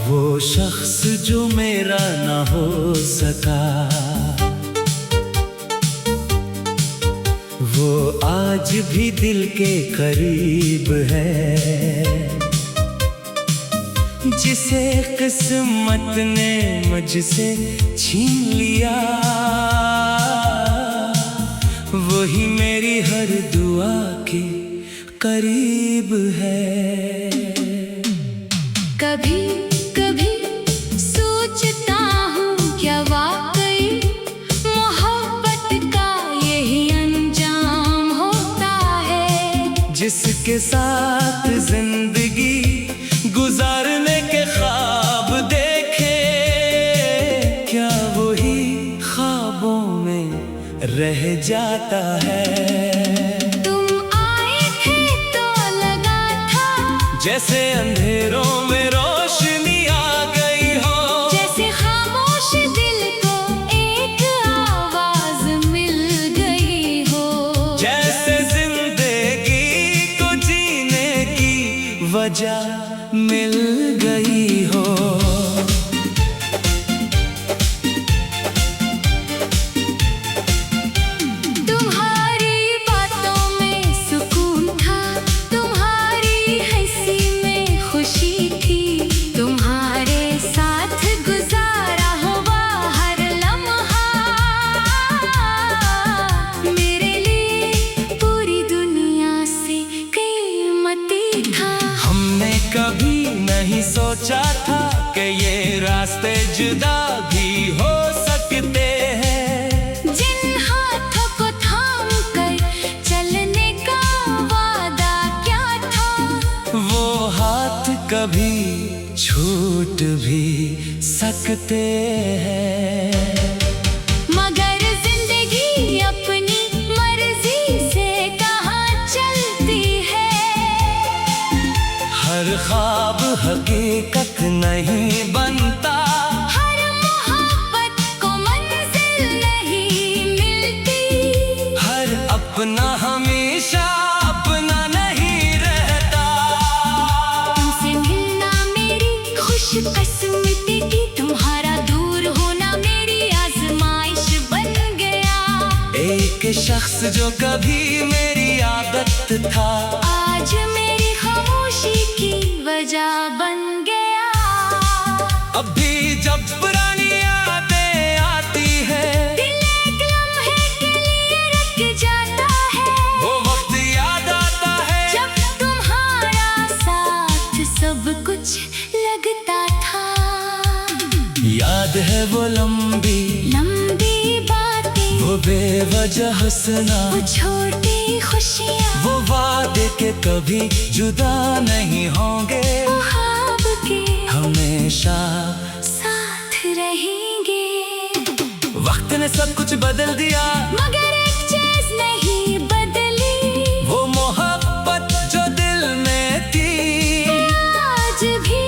वो शख्स जो मेरा ना हो सका, वो आज भी दिल के करीब है। जिसे किस्मत ने मुझसे छीन लिया, वही मेरी हर दुआ के करीब है। कभी कभी सोचता हूँ क्या वाकई मोहब्बत का यही अंजाम होता है। जिसके साथ जिंदगी गुजारने के ख्वाब देखे, क्या वही ख्वाबों में रह जाता है। तुम आए थे तो लगा था जैसे अंधेरों में रोशनी आ गई हो, जैसे खामोश दिल को एक आवाज मिल गई हो, जैसे जिंदगी को जीने की वजह मिल गई हो। तुम्हारी बातों में सुकून था, तुम्हारी हंसी में खुशी थी, तुम्हारे साथ गुजारा हुआ हर लम्हा मेरे लिए पूरी दुनिया से कीमती था। हमने कभी नहीं सोचा था कि ये रास्ते जुदा भी हो सकते हैं। जिन हाथों को थाम कर चलने का वादा क्या था, वो हाथ कभी छूट भी सकते हैं। मगर जिंदगी अपनी मर्जी से कहाँ चलती है। हर ख्वाब हकीकत नहीं बनता, हर मोहब्बत को मंजिल नहीं मिलती, हर अपना हमेशा अपना नहीं रहता। तुमसे मिलना मेरी खुशकिस्मती थी, तुम्हारा दूर होना मेरी आजमाइश बन गया। एक शख्स जो कभी मेरी आदत था, आज मेरी खामोशी की वजह बन गया। अब भी जब पुरानी यादें आती है, दिल एक लम्हे के लिए रुक जाता है। वो वक्त याद आता है जब तुम्हारा साथ सब कुछ लगता था। याद है वो लंबी लंबी बातें, वो बेवजह हंसना, वो छोटी खुशियाँ, वो वादे के कभी जुदा नहीं होंगे, वो ख्वाब के हमेशा साथ रहेंगे। वक्त ने सब कुछ बदल दिया, मगर एक चीज नहीं बदली, वो मोहब्बत जो दिल में थी, आज भी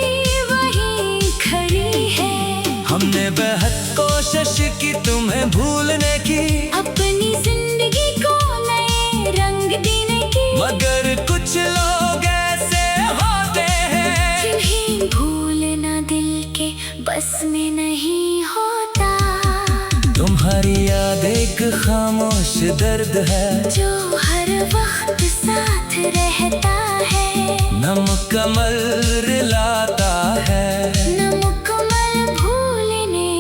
वही खड़ी है। हमने बेहद कोशिश की तुम्हें भूलने की, अपनी जिंदगी को नए रंग देने की, मगर कुछ लोग ऐसे होते हैं, जिन्हें भूलना दिल के बस में नहीं होता। तुम्हारी याद एक खामोश दर्द है, जो हर वक्त साथ रहता है, न मुकम्मल रिलाता है, न मुकम्मल भूलने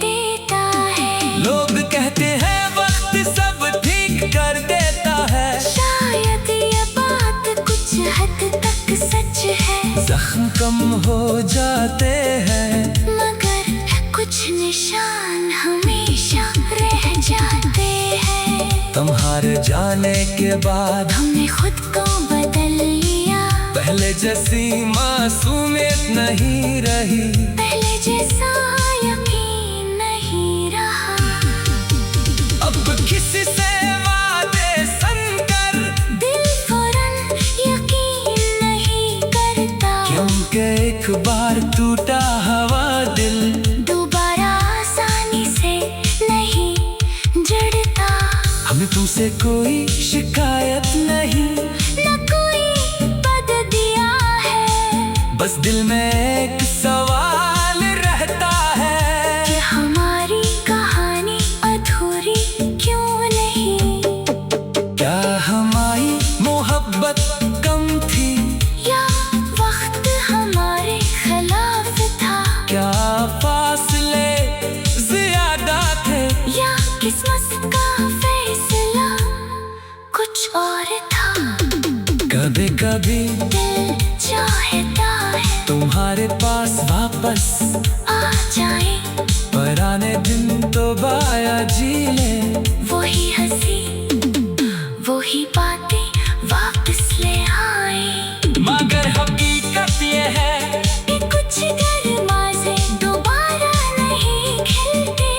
देता है। लोग कहते हैं वक्त सब ठीक कर देता है, शायद ये बात कुछ हद तक सच है, जख्म कम हो जाते हैं, मगर कुछ निशान हमेशा रह जाते हैं। तुम्हारे जाने के बाद हमने खुद को बदल लिया, पहले जैसी मासूमियत नहीं रही, पहले जैसा यकीन नहीं रहा। अब किसी से वादे सुनकर दिल फौरन यकीन नहीं करता, क्योंकि एक बार टूटा हुआ दिल दोबारा आसानी से नहीं जड़ता। हमें तुमसे कोई शिकायत नहीं, न कोई बद दिया है, बस दिल में एक सवाल कभी दिल चाहता है तुम्हारे पास वापस आ जाए, पुराने दिन तो बाया जी ले। वही हंसी वही बातें वापस ले आए। मगर हकीकत ये है कि कुछ दरवाजे दोबारा नहीं खिलते,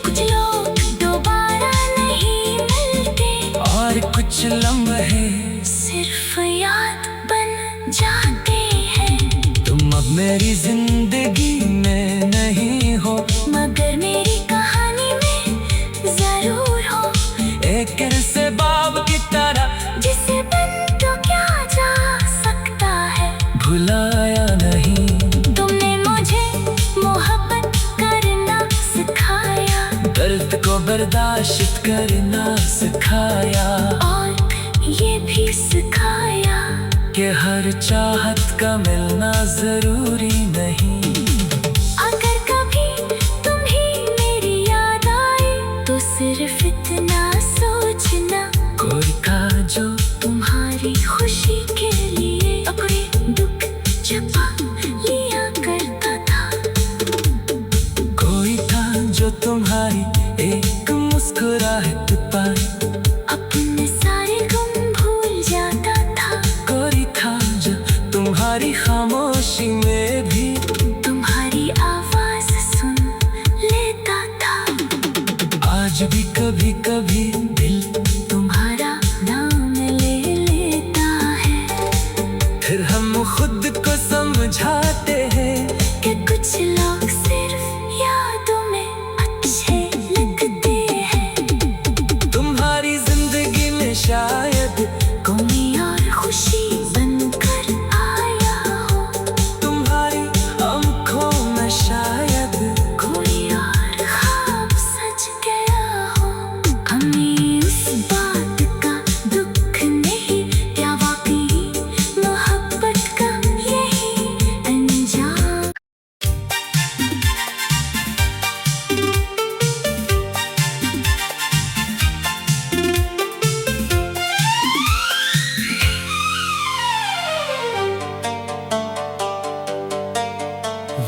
कुछ लोग दोबारा नहीं मिलते, और कुछ लम्हे सिर्फ याद बन जाते हैं। तुम अब मेरी जिंदगी में नहीं हो, मगर मेरी कहानी में जरूर हो। एक किरसे बाब की तरह जिसे बन तो क्या जा सकता है, भुलाया नहीं। तुमने मुझे मोहब्बत करना सिखाया, दर्द को बर्दाश्त करना सिखाया, और ये भी सिखाया कि हर चाहत का मिलना जरूरी नहीं। अगर कभी तुम्हें मेरी याद आए तो सिर्फ इतना सोचना, कोई था जो तुम्हारी खुशी के लिए अपने दुख छुपा लिया करता था। कोई था जो तुम्हारी एक मुस्कुराहट पाए अपने सारे गम भूल जाता था। कोई था जो तुम्हारी खामोशी में भी तुम्हारी आवाज सुन लेता था। आज भी कभी कभी दिल तुम्हारा नाम ले लेता है फिर हम खुद को समझाते हैं कि कुछ लोग सिर्फ यादों में अच्छे लगते हैं। तुम्हारी जिंदगी में शायद कोई और खुशी बनकर आया हो, तुम्हारी आंखों में शायद कोई और ख्वाब सच गया हो। हमें उस बात का दुख नहीं, क्या वाकई मोहब्बत का यही अंजाम।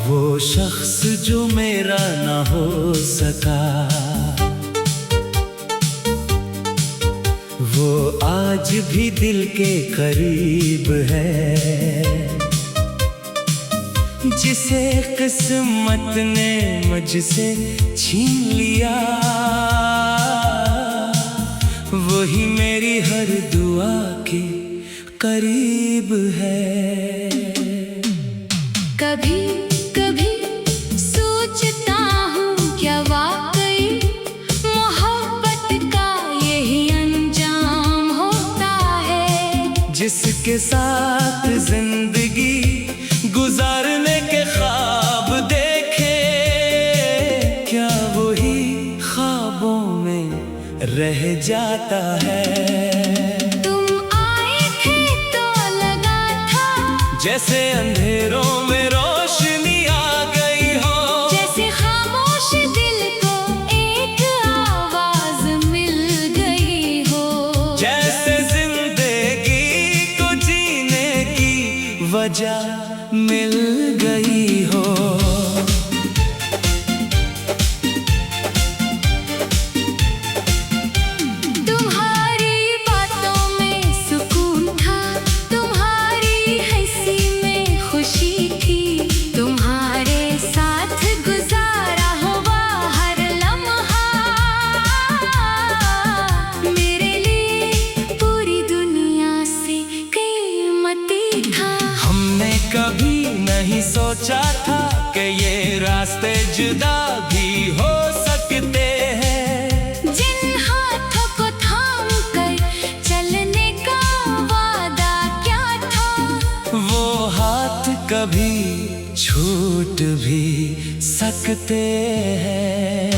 वो शख्स जो मेरा ना हो सका, वो आज भी दिल के करीब है। जिसे किस्मत ने मुझसे छीन लिया, वही मेरी हर दुआ के करीब है। कभी कभी सोचता हूँ क्या वाकई मोहब्बत का यही अंजाम होता है। जिसके साथ जिंदगी गुजारने के ख्वाब देखे, क्या वही ख्वाबों में रह जाता है। तुम आए थे तो लगा था जैसे अंधेरों में रोशनी आ गई हो, जैसे खामोश दिल को एक आवाज मिल गई हो, जैसे जिंदगी को जीने की वजह मिल गई हो। तुम्हारी बातों में सुकून था, तुम्हारी हंसी में खुशी थी, तुम्हारे साथ गुजारा हुआ हर लम्हा मेरे लिए पूरी दुनिया से कीमती था। हमने कभी नहीं सोचा था कि ये रास्ते जुदा भी हो सकते हैं। जिन हाथों को थाम कर चलने का वादा क्या था, वो हाथ कभी छूट भी सकते हैं।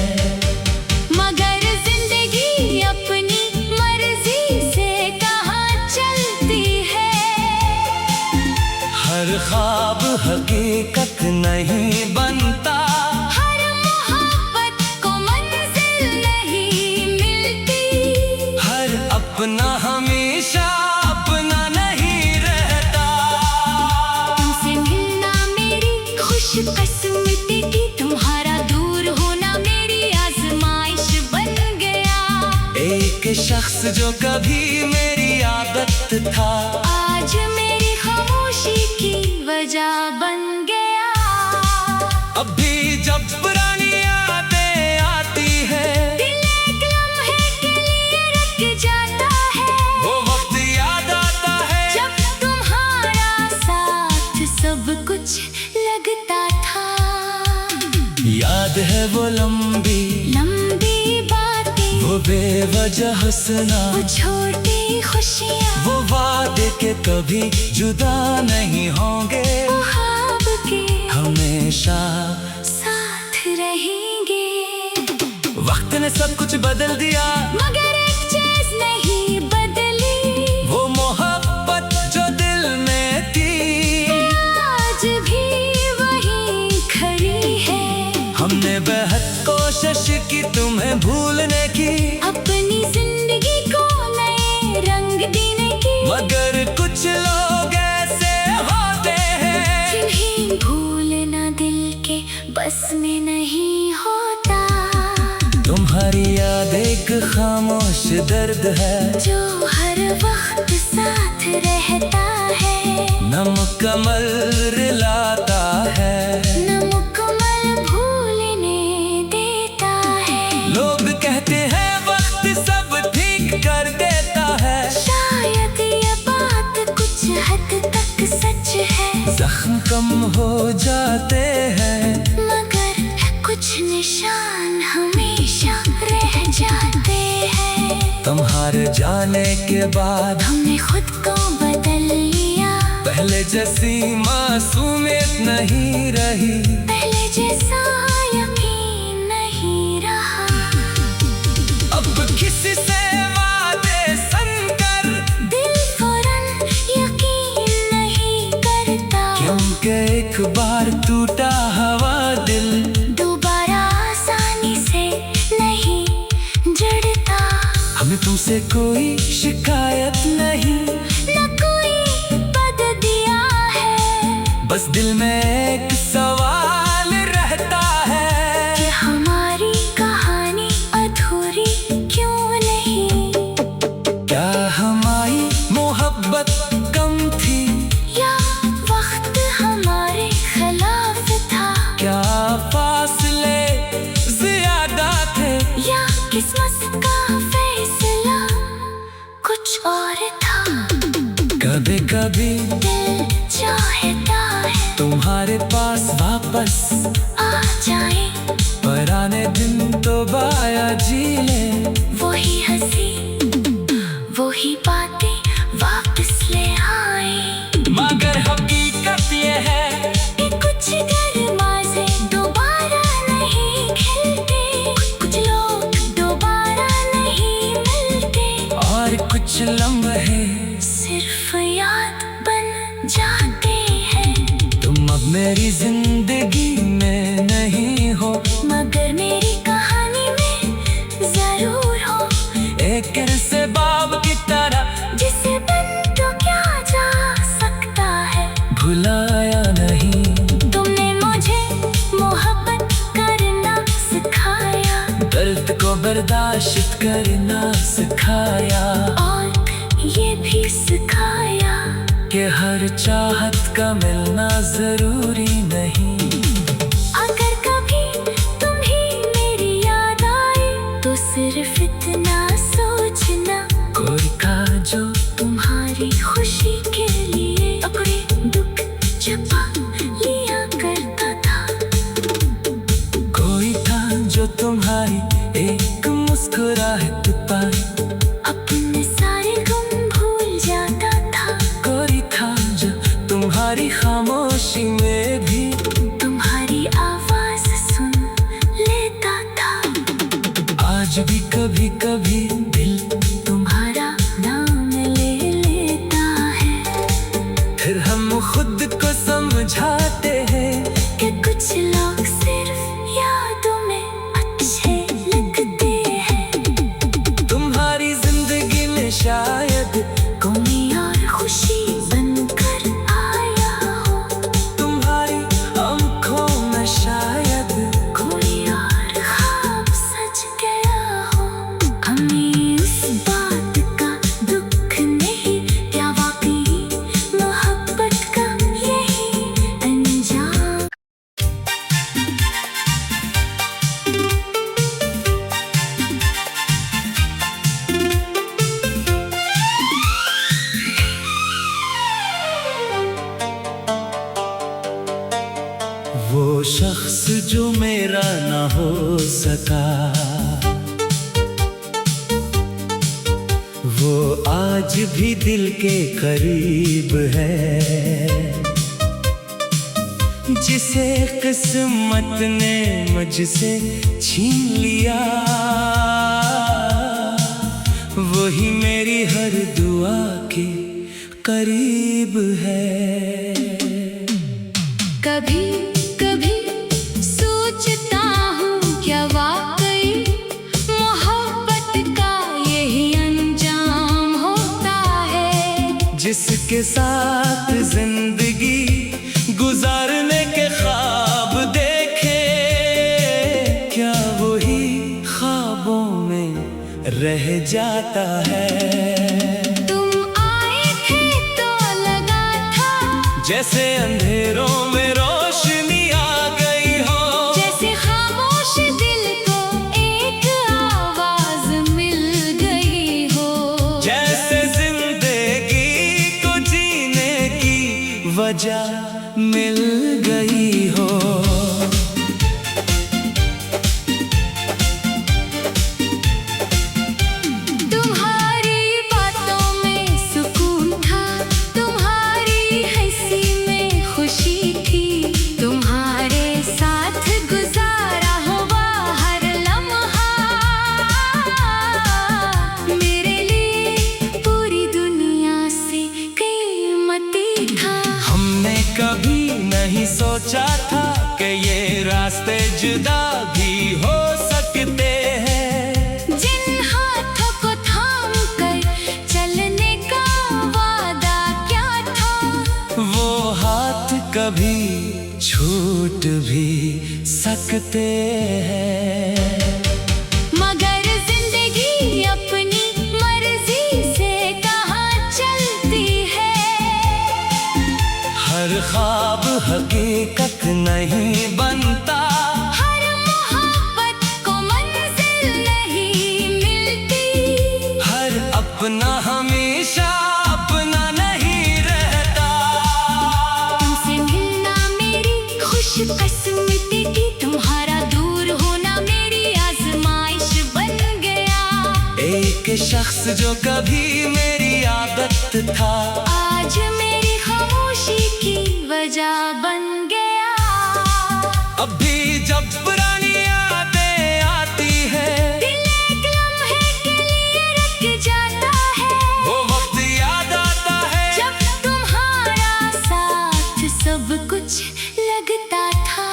मगर जिंदगी अपनी मर्जी से कहाँ चलती है। हर ख्वाब हकीकत नहीं बनता, हर मोहब्बत को मंजिल नहीं मिलती, हर अपना हमेशा अपना नहीं रहता। बस मिटेगी, तुम्हारा दूर होना मेरी आजमाइश बन गया। एक शख्स जो कभी मेरी आदत था, आज मेरी खामोशी की वजह बन गया। अब भी जब पुरानी यादें आती है, दिल एक लम्हे के लिए रुक जाता है। वो वक्त याद आता है जब तुम्हारा साथ सब कुछ लगता था। याद है वो लंबी लंबी बातें, वो बेवजह हंसना, वो छोटी खुशियाँ, वो वादे के कभी जुदा नहीं होंगे, वो ख्वाब के हमेशा साथ रहेंगे। वक्त ने सब कुछ बदल दिया, मगर एक चीज नहीं बदली, वो मोहब्बत जो दिल में थी आज भी वही खड़ी है। हमने बेहद कोशिश की तुम्हें भूलने की, अपनी जिंदगी को नए रंग देने की, मगर कुछ लोग ऐसे होते हैं जिन्हें भूलना दिल के बस में नहीं होता। तुम्हारी याद एक खामोश दर्द है, जो हर वक्त साथ रहता है, न मुकम्मल रिलाता है, न मुकम्मल भूलने देता है। लोग कहते हैं वक्त सब ठीक कर देता है, शायद ये बात कुछ हद तक सच है, जख्म कम हो जाते हैं, मगर कुछ निशान हमेशा रह जाते हैं। तुम्हारे जाने के बाद हमने खुद को बदल लिया, पहले जैसी मासूमियत नहीं रही, पहले जैसा यकीन नहीं रहा। अब किसी से वादे सुनकर दिल फौरन यकीन नहीं करता, क्योंकि एक बार टूटा हुआ दिल दोबारा आसानी से नहीं जुड़ता। हमें तुमसे कोई शिकायत नहीं, न कोई बद दिया है, बस दिल में एक सवाल रहता है कि हमारी कहानी अधूरी क्यों नहीं। क्या हमारी मोहब्बत कम थी, या वक्त हमारे खिलाफ था, क्या फासले ज्यादा थे, या किस्मत का फैसला कुछ और था। कभी कभी दिल चाहता है तुम्हारे पास वापस आ जाए, पुराने दिन दोबारा जी ले, वही हंसी वही बातें वापस ले आए। मगर हकीकत ये है कि कुछ दरवाजे दोबारा नहीं खिलते, कुछ लोग दोबारा नहीं मिलते, और कुछ लम्हे सिर्फ याद बन जाते हैं। तुम अब मेरी जिंदगी में नहीं हो, मगर मेरी कहानी में जरूर हो, एक से बाब की तरह जिसे बन तो क्या जा सकता है। भुलाया नहीं, तुमने मुझे मोहब्बत करना सिखाया, दर्द को बर्दाश्त करना सिखाया, और ये भी सिखाया कि हर चाहत का मिलना जरूरी नहीं। अगर कभी तुम्हें मेरी याद आए, तो सिर्फ इतना सोचना, कोई था जो तुम्हारी खुशी के लिए अपने दुख छुपा लिया करता था। कोई था जो तुम्हारी एक मुस्कुराहट पाई, अपने सारे गम भूल जाता था। कोई था जो तुम्हारी खामोशी में भी तुम्हारी आवाज सुन लेता था। आज भी कभी कभी दिल तुम्हारा नाम ले लेता है, फिर हम खुद को समझाते हैं कि कुछ लोग सिर्फ यादों में अच्छे लगते हैं। तुम्हारी जिंदगी में शायद कोई और खुशी बनकर आया हो, तुम्हारी आंखों में वो शख्स जो मेरा ना हो सका, वो आज भी दिल के करीब है। जिसे किस्मत ने मुझसे छीन लिया, वही मेरी हर दुआ के करीब है। कभी कभी सोचता हूँ क्या वाकई मोहब्बत का यही अंजाम होता है। जिसके साथ जिंदगी गुजारने के ख्वाब देखे, क्या वही ख्वाबों में रह जाता है। तुम आए थे तो लगा था जैसे अंधेरों में रोशनी आ गई हो, जैसे खामोश दिल को एक आवाज मिल गई हो, जैसे जिंदगी को जीने की वजह मिल गई हो। तुम्हारी बातों में सुकून था, तुम्हारी हंसी में खुशी थी, तुम्हारे साथ गुजारा हुआ हर लम्हा मेरे लिए पूरी दुनिया से कीमती था। हमने कभी नहीं सोचा था कि ये रास्ते जुदा भी हो सकते हैं। जिन हाथों को थाम कर चलने का वादा क्या था, वो हाथ कभी छूट भी सकते हैं। मगर जिंदगी अपनी मर्जी से कहाँ चलती है। हर ख्वाब हकीकत नहीं बनता, हर मोहब्बत को मंजिल नहीं मिलती, हर अपना हमेशा अपना नहीं रहता। तुमसे मिलना मेरी खुशकिस्मती थी, तुम्हारा दूर होना मेरी आजमाइश बन गया। एक शख्स जो कभी मेरी आदत था, आज मेरी खामोशी की वजह बन गया। अब भी जब पुरानी यादें आती है, दिल एक लम्हे के लिए रुक जाता है। वो वक्त याद आता है जब तुम्हारा साथ सब कुछ लगता था।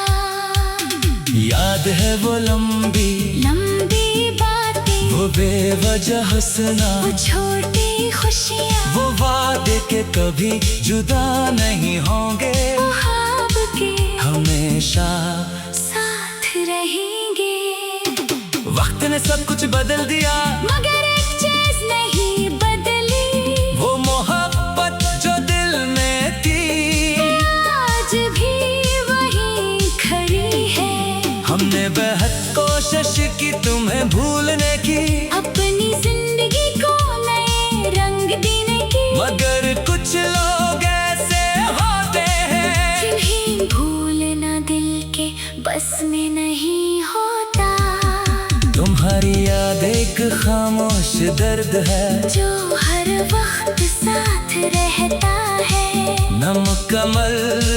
याद है वो लंबी लंबी बातें, वो बेवजह हंसना, वो छोटी खुशियाँ, वो वादे के कभी जुदा नहीं होंगे, वो ख्वाब के हमेशा साथ रहेंगे। वक्त ने सब कुछ बदल दिया, मगर एक चीज नहीं बदली, वो मोहब्बत जो दिल में थी, आज भी वही खड़ी है। हमने बेहद कोशिश की तुम्हें भूलने की, अपनी जिंदगी को नए रंग देने की, मगर कुछ लोग ऐसे होते हैं, जिन्हें भूलना दिल के बस में नहीं होता। तुम्हारी याद एक खामोश दर्द है, जो हर वक्त साथ रहता है, न मुकम्मल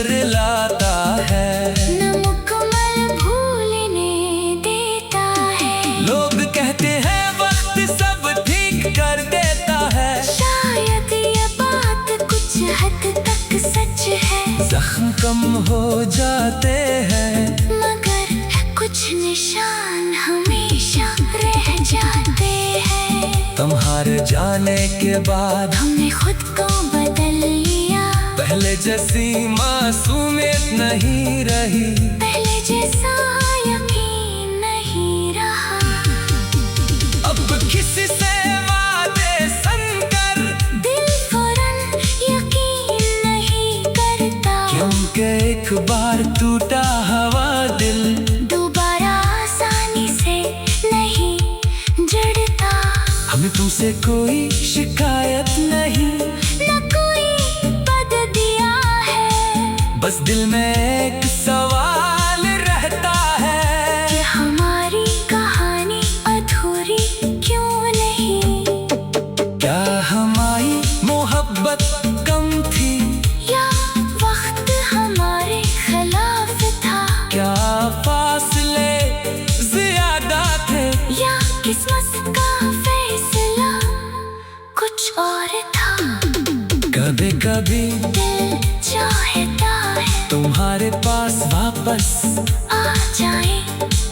रिलाता है, न मुकम्मल भूलने देता है। लोग कहते हैं वक्त सब ठीक कर देता है, शायद ये बात कुछ हद तक सच है, जख्म कम हो जाते हैं, मगर कुछ निशान हमेशा रह जाते हैं। तुम्हारे जाने के बाद हमने खुद को बदल लिया, पहले जैसी मासूमियत नहीं रही, पहले जैसा यकीन नहीं रहा। अब किसी से वादे सुनकर दिल फौरन यकीन नहीं करता, क्योंकि एक बार टूटा हुआ दिल दोबारा आसानी से नहीं जुड़ता। हमें तुमसे कोई शिकायत नहीं, न कोई बद दिया है, बस दिल में एक सवाल कभी दिल चाहता है तुम्हारे पास वापस आ जाए,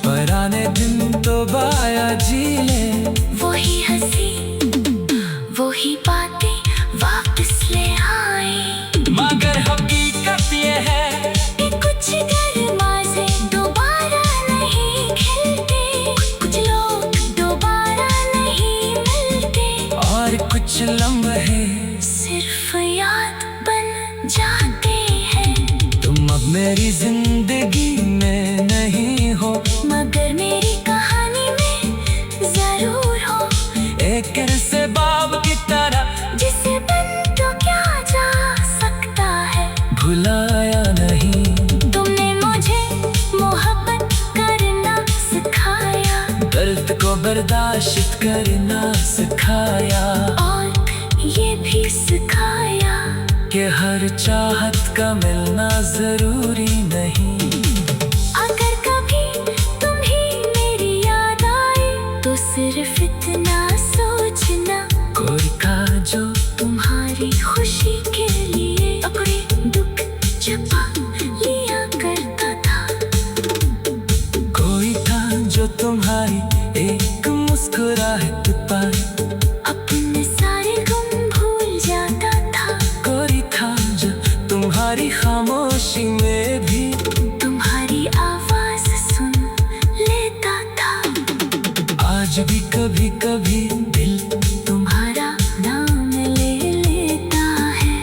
पुराने दिन दोबारा जी ले। वही हंसी वही बातें वापस ले आए। मगर हकीकत ये है कि कुछ दरवाजे दोबारा नहीं खिलते, कुछ लोग दोबारा नहीं मिलते, और कुछ लम्हे सिर्फ याद बन जाते हैं। तुम अब मेरी जिंदगी में नहीं हो, मगर मेरी कहानी में जरूर हो। एक से बाब की तरह जिसे बन तो क्या जा सकता है, भुलाया नहीं। तुमने मुझे मोहब्बत करना सिखाया, दर्द को बर्दाश्त करना सिखाया, और ये भी सिखाया कि हर चाहत का मिलना जरूरी नहीं। अगर कभी तुम्हें मेरी याद आए तो सिर्फ इतना सोचना, कोई था जो तुम्हारी खुशी के लिए अपने दुख छुपा लिया करता था। कोई था जो तुम्हारी एक मुस्कुराहट पर अपने सारे गम भूल जाता था। कोई था जो तुम्हारी खामोशी में भी तुम्हारी आवाज सुन लेता था। आज भी कभी कभी दिल तुम्हारा नाम ले लेता है,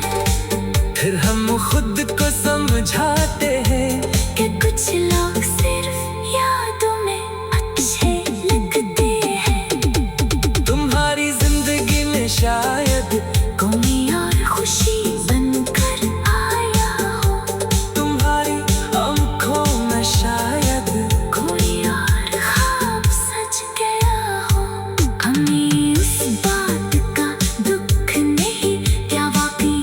फिर हम खुद को समझाते हैं कि कुछ लोग सिर्फ यादों में अच्छे लगते हैं। तुम्हारी जिंदगी में शायद कोई और खुशी बनकर आया हो, तुम्हारी आंखों में शायद कोई और ख्वाब सच गया हो। हमें उस बात का दुख नहीं, क्या वाकई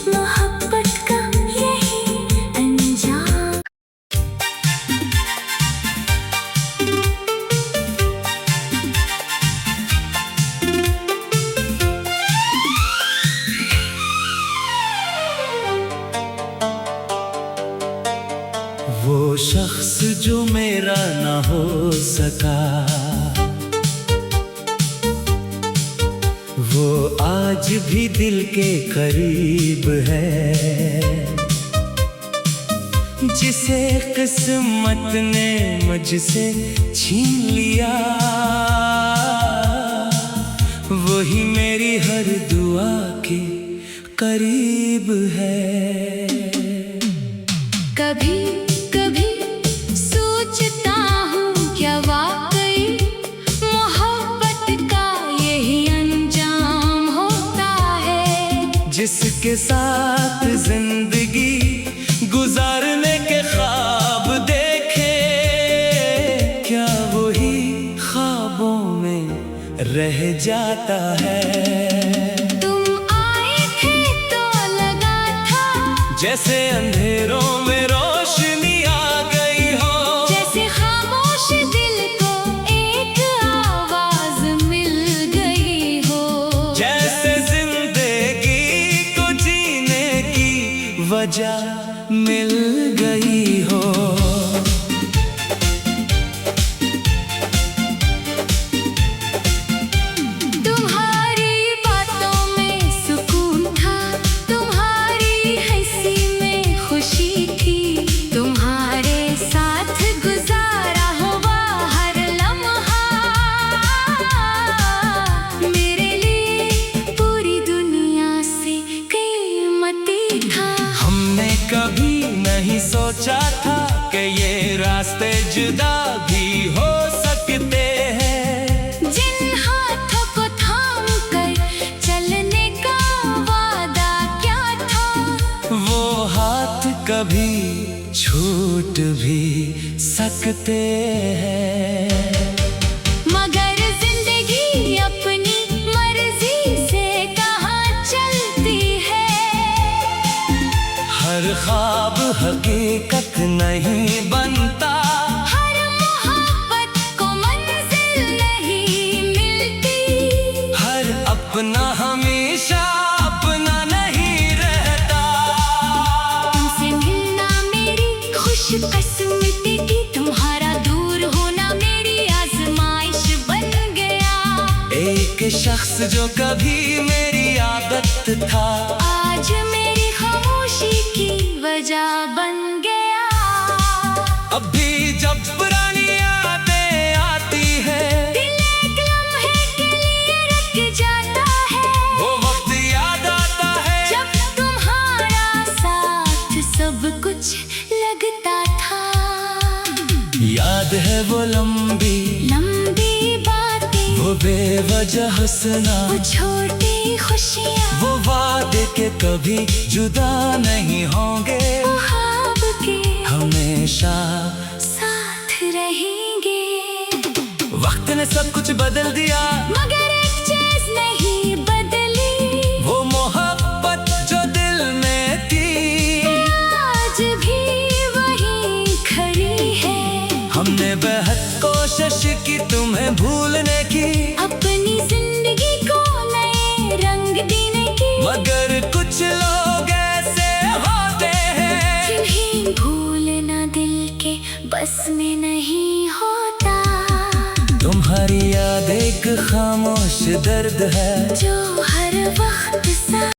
मोहब्बत का यही अंजाम। वो शख्स जो मेरा ना हो सका, वो आज भी दिल के करीब है। जिसे किस्मत ने मुझसे छीन लिया, वही मेरी हर दुआ के करीब है। कभी कभी सोचता हूँ क्या वाकई मोहब्बत का यही अंजाम होता है। जिसके साथ जिंदगी गुजारने के ख्वाब देखे, क्या वही ख्वाबों में रह जाता है। तुम आए थे तो लगा था जैसे अंधेरों में रोशनी आ गई हो, जैसे खामोश दिल को एक आवाज मिल गई हो, जैसे जिंदगी को जीने की वजह मिल गई हो। तुम्हारी बातों में सुकून था, तुम्हारी हंसी में खुशी थी, तुम्हारे साथ गुजारा हुआ हर लम्हा मेरे लिए पूरी दुनिया से कीमती था। हमने कभी नहीं सोचा था कि ये रास्ते जुदा भी हो सकते हैं। जिन हाथों को थाम कर चलने का वादा क्या था, वो हाथ कभी छूट भी सकते हैं। मगर जिंदगी अपनी मर्जी से कहाँ चलती है। हर ख्वाब हकीकत नहीं बनता, हर मोहब्बत को मंजिल नहीं मिलती, हर अपना हमेशा अपना नहीं रहता। शख्स जो कभी मेरी आदत था, आज मेरी खामोशी की वजह बन गया। अब भी जब पुरानी यादें आती है, दिल एक लम्हे के लिए रुक जाता है। वो वक्त याद आता है जब तुम्हारा साथ सब कुछ लगता था। याद है वो लंबी लंबी बातें, वो बेवजह हंसना, वो छोटी खुशियाँ, वो वादे के कभी जुदा नहीं होंगे, वो ख्वाब के हमेशा साथ रहेंगे। वक्त ने सब कुछ बदल दिया, मगर एक चीज नहीं बदली, वो मोहब्बत जो दिल में थी, आज भी वही खड़ी है। हमने बेहद कोशिश की तुम्हें भूलने की, अपनी जिंदगी को नए रंग देने की, मगर कुछ लोग ऐसे होते हैं जिन्हें भूलना दिल के बस में नहीं होता। तुम्हारी याद एक खामोश दर्द है जो हर वक्त